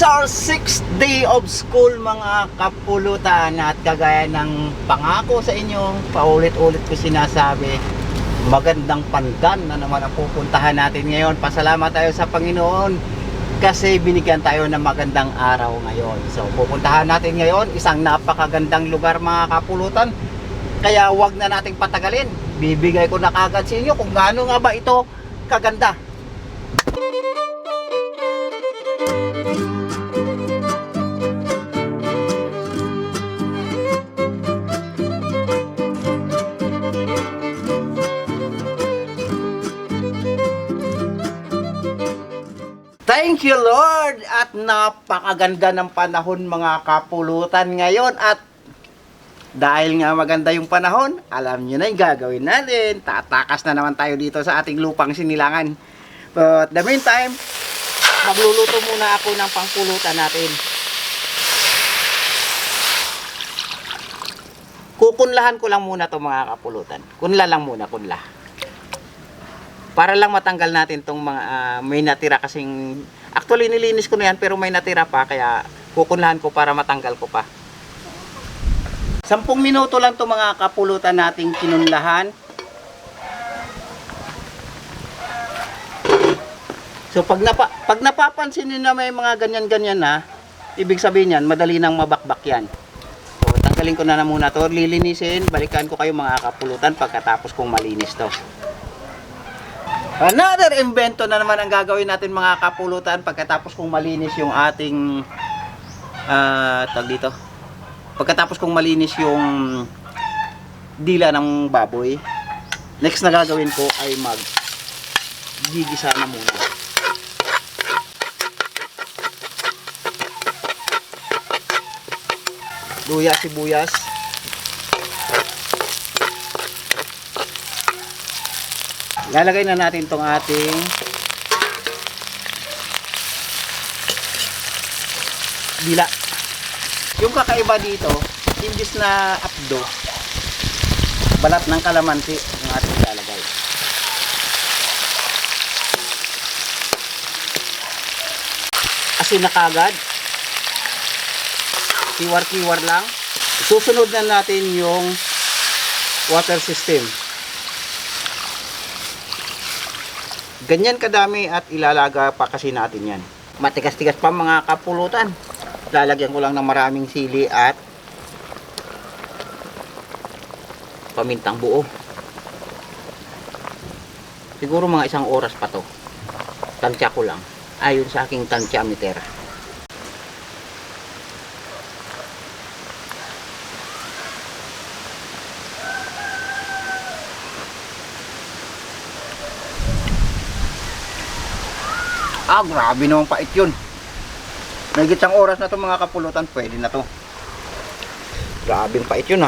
our 6th day of school mga kapulutan, at kagaya ng pangako sa inyo, paulit-ulit ko sinasabi, magandang pandan na naman ang pupuntahan natin ngayon. Pasalamat tayo sa Panginoon kasi binigyan tayo ng magandang araw ngayon. So pupuntahan natin ngayon isang napakagandang lugar mga kapulutan, kaya wag na nating patagalin. Bibigay ko na kagad sa inyo kung gaano nga ba ito kaganda. Thank you Lord, at napakaganda ng panahon mga kapulutan ngayon. At dahil nga maganda yung panahon, alam nyo na yung gagawin natin. Tatakas na naman tayo dito sa ating lupang sinilangan. But the meantime, magluluto muna ako ng pangpulutan natin. Kukunlahan ko lang muna to mga kapulutan. Kunla lang muna, kunla. Para lang matanggal natin tong mga may natira kasing, actually nilinis ko na yan pero may natira pa, kaya kukunlahan ko para matanggal ko pa. 10 minuto lang to mga kapulutan nating kinunlahan. So pag napapansin niyo na may mga ganyan-ganyan na, ibig sabihin yan, madali nang mabakbak yan. So tanggalin ko na muna to, lilinisin, balikan ko kayo mga kapulutan pagkatapos kong malinis to. Another invento na naman ang gagawin natin mga kapulutan pagkatapos kong malinis yung ating tag dito. Pagkatapos kong malinis yung dila ng baboy, next na gagawin ko ay gigisa na muna. Luya, sibuyas. Lalagay na natin tong ating dila. Yung kakaiba dito, imbis na apdo, balat ng kalamansi ang ating lalagay. Asin na kagad. Kiwar-kiwar lang. Susunod na natin yung water system. Ganyan kadami at ilalaga pa kasi natin yan. Matigas-tigas pa mga kapulutan. Lalagyan ko lang ng maraming sili at pamintang buo. Siguro mga 1 oras pa to. Tansya ko lang. Ayon sa aking tansyameter. Grabe namang pait yun. Nagit sang oras na to mga kapulutan, pwede na to. Grabe yung pait yun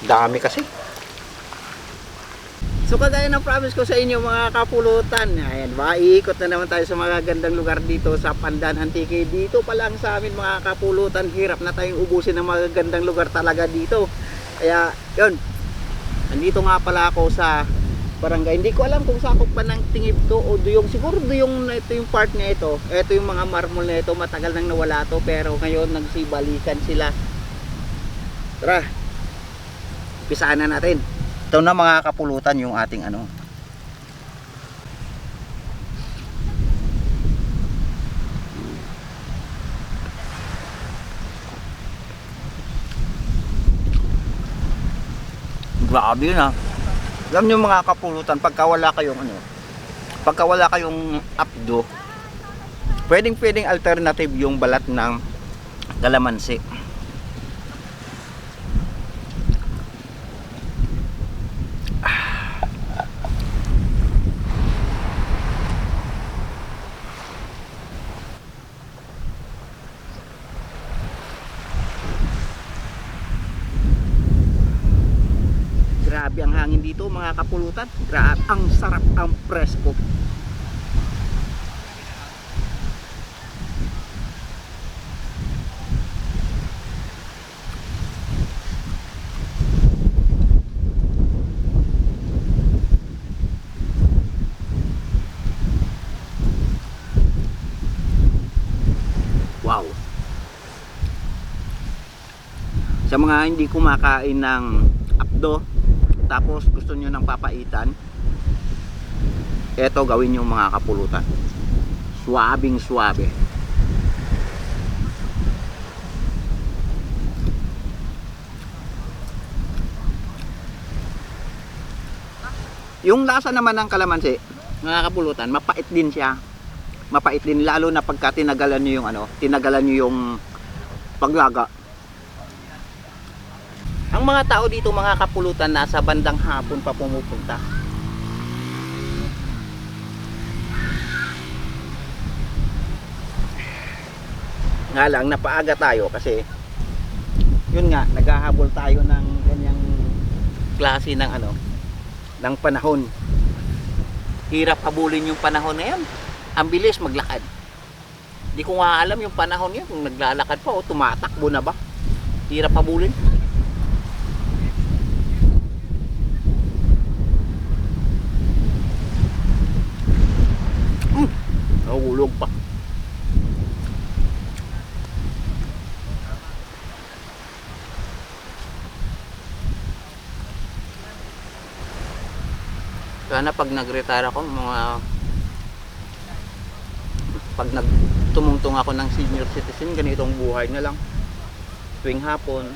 dami kasi. So kagaya ng promise ko sa inyo mga kapulutan, ayan, iikot na naman tayo sa mga gandang lugar dito sa Pandan Antique. Dito pa lang sa amin mga kapulutan, hirap na tayong ubusin ng mga gandang lugar talaga dito. Kaya yun, nandito nga pala ako sa barangay. Hindi ko alam kung sakop pa ng Tingib to o Duyong. Siguro Duyong na ito yung part na ito. Ito yung mga marmol na ito. Matagal nang nawala to, pero ngayon nagsibalikan sila. Tara, pisaan na natin. Ito na mga kapulutan yung ating grabe yun Alam nyo mga kapulutan, pagka wala kayong apdo, pwedeng alternative yung balat ng kalamansi. Grabe ang hangin dito mga kapulutan. Grabe, ang sarap, ang presko. Sa mga hindi kumakain ng apdo, tapos gusto nyo ng papaitan, eto gawin yung mga kapulutan. Suwabing suwabe. Yung lasa naman ng kalamansi, mga kapulutan, mapait din siya. Mapait din, lalo na pagka tinagalan nyo yung tinagalan nyo yung paglaga. Ang mga tao dito, mga kapulutan, nasa bandang hapon pa pumupunta. Nga lang, napaaga tayo kasi yun nga, naghahabol tayo ng ganyang klase ng ng panahon. Hirap habulin yung panahon na yan. Ang bilis maglakad. Di ko nga alam yung panahon yun, kung naglalakad pa o tumatakbo na ba. Hirap habulin. Nahulog pa. Sana pag nag-retire ako, pag nagtumungtong ako ng senior citizen, ganitong buhay na lang. Tuwing hapon,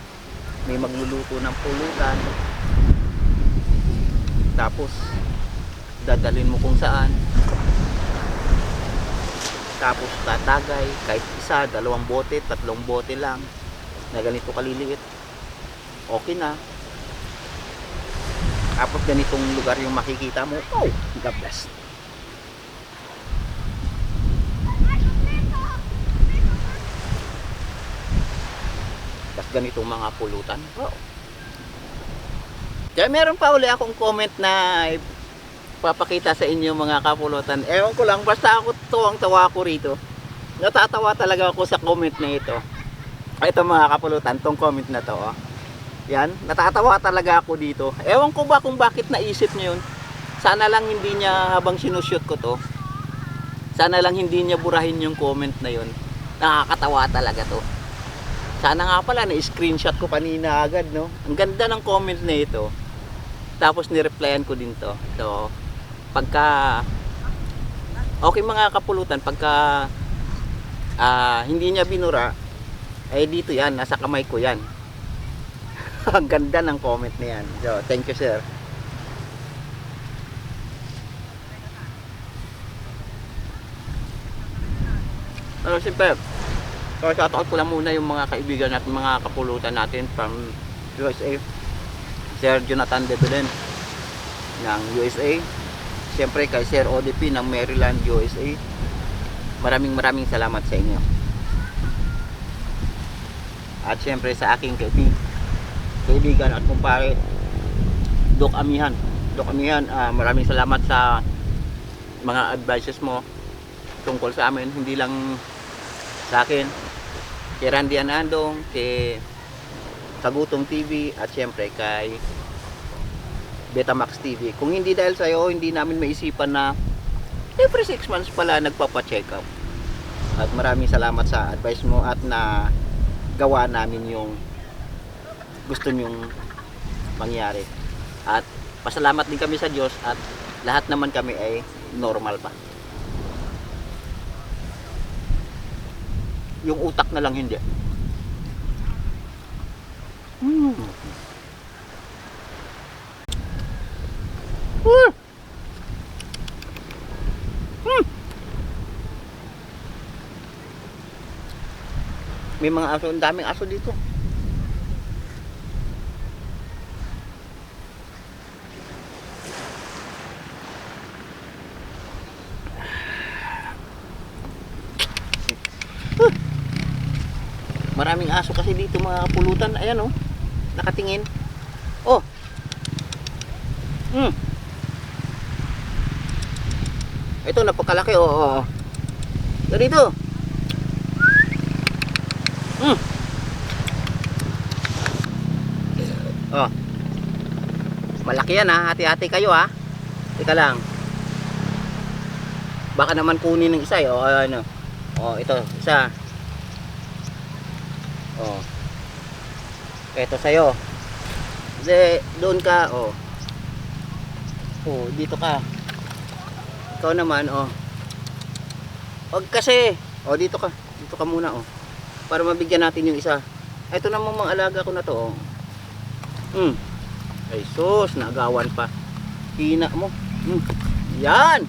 may magluluto ng pulutan. Tapos, dadalhin mo kung saan. Tapos, tatagay, kahit isa, 2 bote, 3 bote lang, na ganito kaliliit. Okay na. Tapos ganitong lugar yung makikita mo. Oh, God bless. Tapos ganitong mga pulutan. Oh. Kaya meron pa uli akong comment na papakita sa inyo, mga kapulutan. Ewan ko lang, basta ako tuwang-tawa ko rito. Natatawa talaga ako sa comment na ito. Ito, mga kapulutan, tong comment na to. Oh. Yan, natatawa talaga ako dito. Ewan ko ba kung bakit naisip niya yun. Sana lang hindi niya, habang sinushoot ko to, sana lang hindi niya burahin yung comment na yun. Nakakatawa talaga to. Sana nga pala, na-screenshot ko kanina agad, no? Ang ganda ng comment na ito. Tapos ni-replyan ko din to. So, pagka okay, mga kapulutan, pagka hindi niya binura, ay dito yan, nasa kamay ko yan. Ang ganda ng comment na yan. So, thank you, sir. Siyempre, so, shoutout ko lang muna yung mga kaibigan natin, mga kapulutan natin from USA. Sir Jonathan De Belen ng USA. Siyempre, kay Sir ODP ng Maryland, USA. Maraming salamat sa inyo. At siyempre sa aking kaibigan at kumpare Doc Amihan. Maraming salamat sa mga advices mo tungkol sa amin, hindi lang sa akin, kay Randy Anandong, kay Sagutong TV, at siyempre kay Betamax TV. Kung hindi dahil sa iyo, hindi namin maisipan na every 6 months pala nagpapa-check up. At maraming salamat sa advice mo at na gawa namin yung gusto nyong mangyari. At pasalamat din kami sa Diyos at lahat naman kami ay normal pa. Yung utak na lang hindi. May mga aso, ang daming aso dito. Maraming aso kasi dito, mga pulutan. Ayan, oh, nakatingin. Oh. Ito, napakalaki, oh. Ito dito. Oh. Malaki yan, ha. Hati-hati kayo, ha. Teka lang. Baka naman kunin ng isa, oh, ano. Oh, ito, isa. Oh. Eto sa'yo. Kasi doon ka, oh. Oh, dito ka. Ikaw naman, oh. Wag kasi. Oh, dito ka. Dito ka muna, oh. Para mabigyan natin yung isa. Ito namang mga alaga ko na to, oh. Ay sus, nagawan pa. Hina mo. Yan.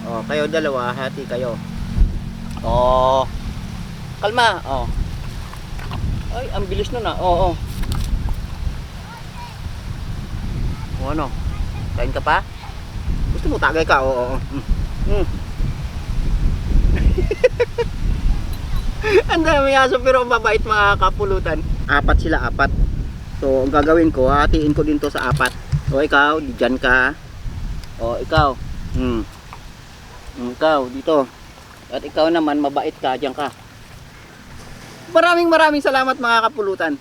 Oh, kayo dalawa, hati kayo. Oh. Kalma, oh. Ay, ang bilis nun, ah. Oh, oh. O ano? Kain ka pa? Gusto mo tagay ka? Oo. Ang dami aso pero ang babait mga kapulutan. Apat sila, apat. So, ang gagawin ko, hatiin ko din to sa apat. O ikaw, diyan ka. O ikaw. Ikaw, dito. At ikaw naman, mabait ka, diyan ka. Maraming salamat mga kapulutan.